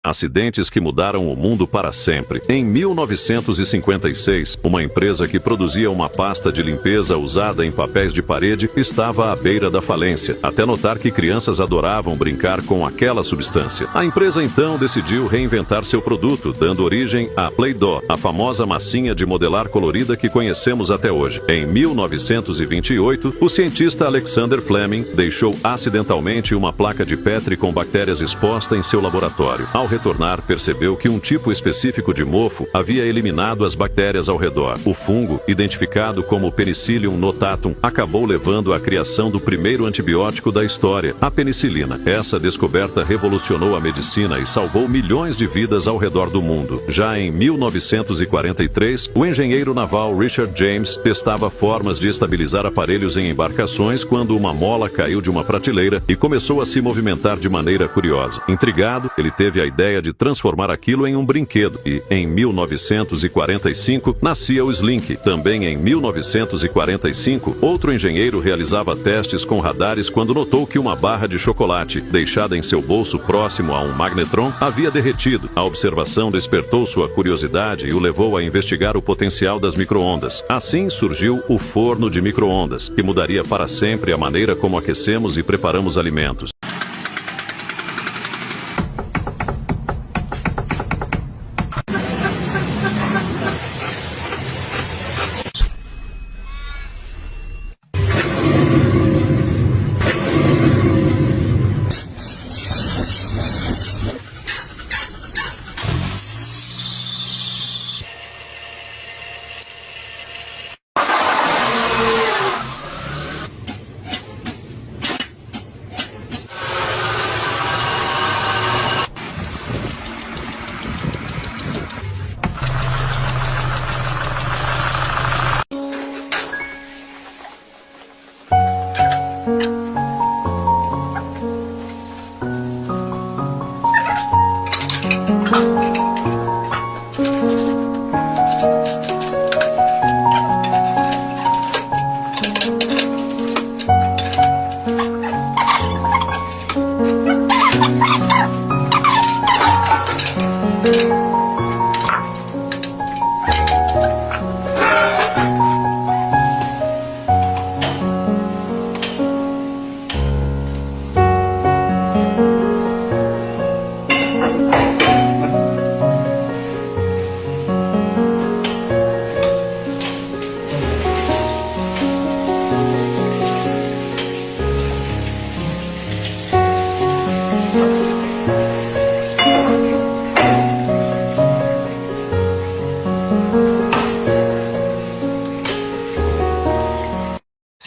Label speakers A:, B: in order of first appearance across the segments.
A: Acidentes que mudaram o mundo para sempre. Em 1956, uma empresa que produzia uma pasta de limpeza usada em papéis de parede estava à beira da falência, até notar que crianças adoravam brincar com aquela substância. A empresa então decidiu reinventar seu produto, dando origem à Play-Doh, a famosa massinha de modelar colorida que conhecemos até hoje. Em 1928, o cientista Alexander Fleming deixou acidentalmente uma placa de Petri com bactérias exposta em seu laboratório. Ao retornar, percebeu que um tipo específico de mofo havia eliminado as bactérias ao redor. O fungo, identificado como Penicillium notatum, acabou levando à criação do primeiro antibiótico da história, a penicilina. Essa descoberta revolucionou a medicina e salvou milhões de vidas ao redor do mundo. Já em 1943, o engenheiro naval Richard James testava formas de estabilizar aparelhos em embarcações quando uma mola caiu de uma prateleira e começou a se movimentar de maneira curiosa. Intrigado, ele teve a ideia de transformar aquilo em um brinquedo e, em 1945, nascia o Slink. Também em 1945, outro engenheiro realizava testes com radares quando notou que uma barra de chocolate, deixada em seu bolso próximo a um magnetron, havia derretido. A observação despertou sua curiosidade e o levou a investigar o potencial das micro-ondas. Assim surgiu o forno de micro-ondas, que mudaria para sempre a maneira como aquecemos e preparamos alimentos.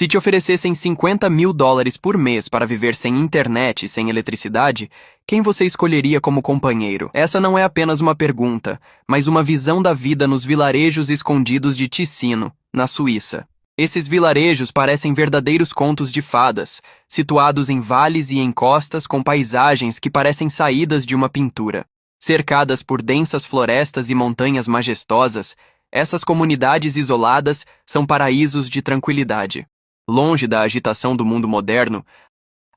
B: Se te oferecessem $50 mil por mês para viver sem internet e sem eletricidade, quem você escolheria como companheiro? Essa não é apenas uma pergunta, mas uma visão da vida nos vilarejos escondidos de Ticino, na Suíça. Esses vilarejos parecem verdadeiros contos de fadas, situados em vales e encostas com paisagens que parecem saídas de uma pintura. Cercadas por densas florestas e montanhas majestosas, essas comunidades isoladas são paraísos de tranquilidade. Longe da agitação do mundo moderno,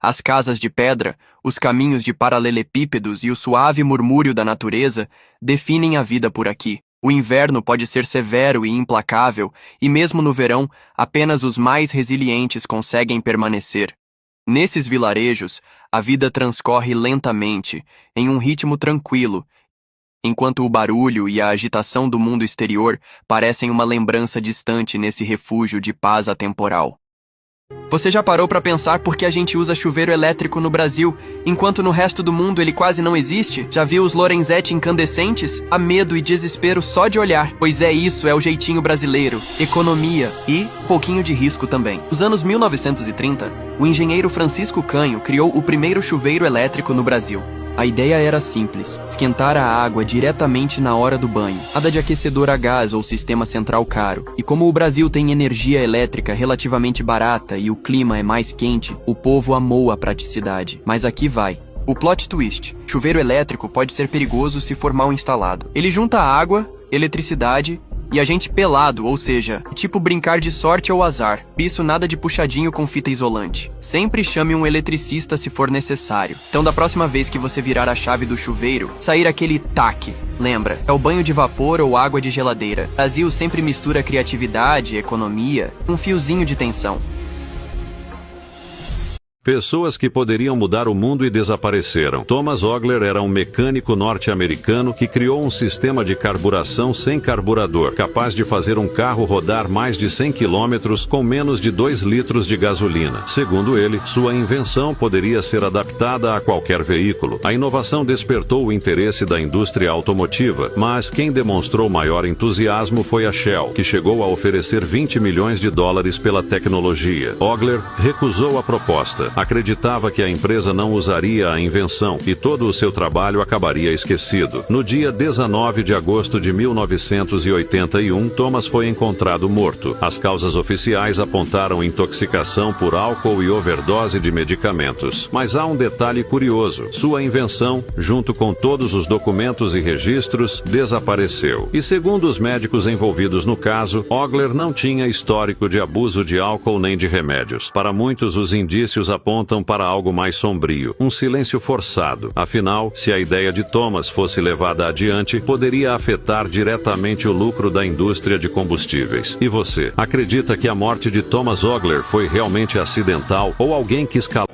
B: as casas de pedra, os caminhos de paralelepípedos e o suave murmúrio da natureza definem a vida por aqui. O inverno pode ser severo e implacável, e mesmo no verão, apenas os mais resilientes conseguem permanecer. Nesses vilarejos, a vida transcorre lentamente, em um ritmo tranquilo, enquanto o barulho e a agitação do mundo exterior parecem uma lembrança distante nesse refúgio de paz atemporal. Você já parou para pensar por que a gente usa chuveiro elétrico no Brasil, enquanto no resto do mundo ele quase não existe? Já viu os Lorenzetti incandescentes? Há medo e desespero só de olhar, pois isso é o jeitinho brasileiro. Economia e pouquinho de risco também. Nos anos 1930, o engenheiro Francisco Canho criou o primeiro chuveiro elétrico no Brasil. A ideia era simples, esquentar a água diretamente na hora do banho. Nada de aquecedor a gás ou sistema central caro. E como o Brasil tem energia elétrica relativamente barata e o clima é mais quente, o povo amou a praticidade. Mas aqui vai. O plot twist. Chuveiro elétrico pode ser perigoso se for mal instalado. Ele junta água, eletricidade E a gente pelado, ou seja, tipo brincar de sorte ou azar. Isso nada de puxadinho com fita isolante. Sempre chame um eletricista se for necessário. Então da próxima vez que você virar a chave do chuveiro, sair aquele taque. Lembra, é o banho de vapor ou água de geladeira. O Brasil sempre mistura criatividade, economia, um fiozinho de tensão.
A: Pessoas que poderiam mudar o mundo e desapareceram. Thomas Ogler era um mecânico norte-americano que criou um sistema de carburação sem carburador, capaz de fazer um carro rodar mais de 100 quilômetros com menos de 2 litros de gasolina. Segundo ele, sua invenção poderia ser adaptada a qualquer veículo. A inovação despertou o interesse da indústria automotiva, mas quem demonstrou maior entusiasmo foi a Shell, que chegou a oferecer 20 milhões de dólares pela tecnologia. Ogler recusou a proposta. Acreditava que a empresa não usaria a invenção e todo o seu trabalho acabaria esquecido. No dia 19 de agosto de 1981, Thomas foi encontrado morto. As causas oficiais apontaram intoxicação por álcool e overdose de medicamentos. Mas há um detalhe curioso. Sua invenção, junto com todos os documentos e registros, desapareceu. E segundo os médicos envolvidos no caso, Ogler não tinha histórico de abuso de álcool nem de remédios. Para muitos, os indícios apontam para algo mais sombrio, um silêncio forçado. Afinal, se a ideia de Thomas fosse levada adiante, poderia afetar diretamente o lucro da indústria de combustíveis. E você, acredita que a morte de Thomas Ogler foi realmente acidental ou alguém que escalou?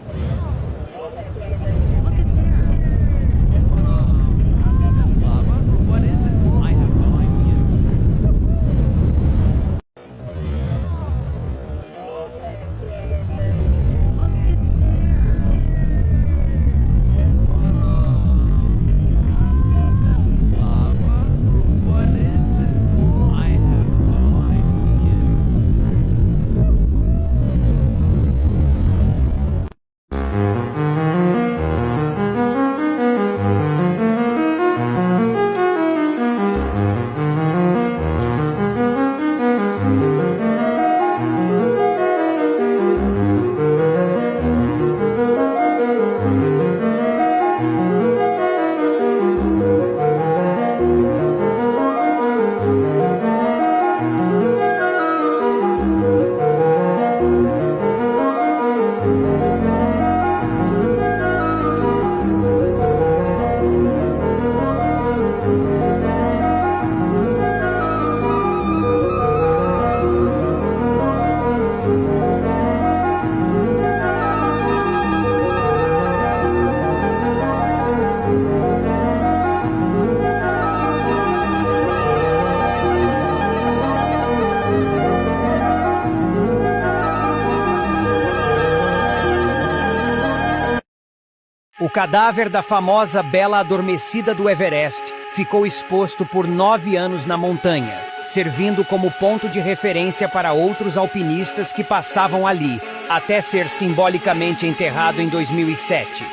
C: O cadáver da famosa Bela Adormecida do Everest ficou exposto por 9 anos na montanha, servindo como ponto de referência para outros alpinistas que passavam ali, até ser simbolicamente enterrado em 2007.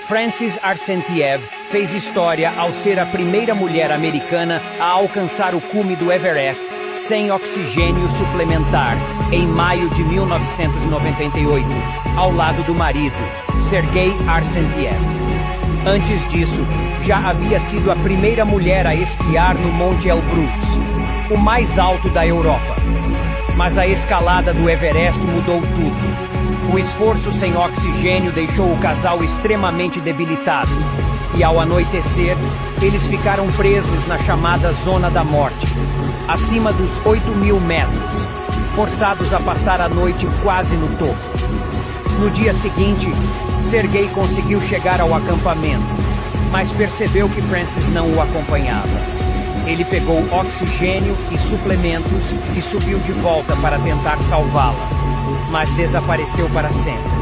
C: Frances Arsentiev fez história ao ser a primeira mulher americana a alcançar o cume do Everest sem oxigênio suplementar, em maio de 1998, ao lado do marido, Sergei Arsentiev. Antes disso, já havia sido a primeira mulher a esquiar no Monte Elbrus, o mais alto da Europa. Mas a escalada do Everest mudou tudo. O esforço sem oxigênio deixou o casal extremamente debilitado. E ao anoitecer, eles ficaram presos na chamada Zona da Morte, acima dos 8.000 metros, forçados a passar a noite quase no topo. No dia seguinte, Sergei conseguiu chegar ao acampamento, mas percebeu que Frances não o acompanhava. Ele pegou oxigênio e suplementos e subiu de volta para tentar salvá-la, mas desapareceu para sempre.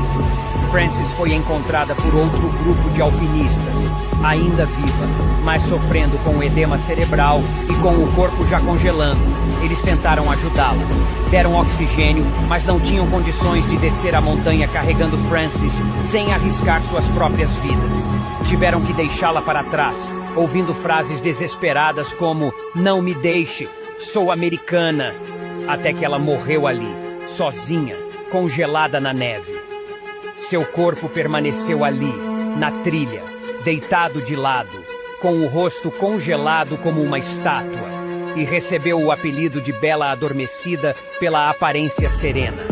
C: Frances foi encontrada por outro grupo de alpinistas, ainda viva, mas sofrendo com edema cerebral e com o corpo já congelando. Eles tentaram ajudá-la. Deram oxigênio, mas não tinham condições de descer a montanha carregando Frances sem arriscar suas próprias vidas. Tiveram que deixá-la para trás, ouvindo frases desesperadas como "Não me deixe, sou americana", até que ela morreu ali, sozinha, congelada na neve. Seu corpo permaneceu ali, na trilha, deitado de lado, com o rosto congelado como uma estátua, e recebeu o apelido de Bela Adormecida pela aparência serena.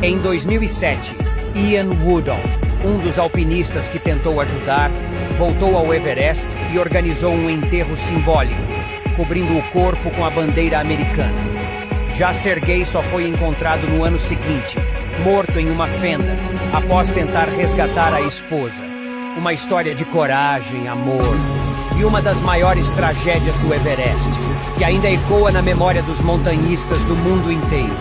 C: Em 2007, Ian Woodall, um dos alpinistas que tentou ajudar, voltou ao Everest e organizou um enterro simbólico, cobrindo o corpo com a bandeira americana. Já Sergei só foi encontrado no ano seguinte, morto em uma fenda, após tentar resgatar a esposa. Uma história de coragem, amor e uma das maiores tragédias do Everest, que ainda ecoa na memória dos montanhistas do mundo inteiro.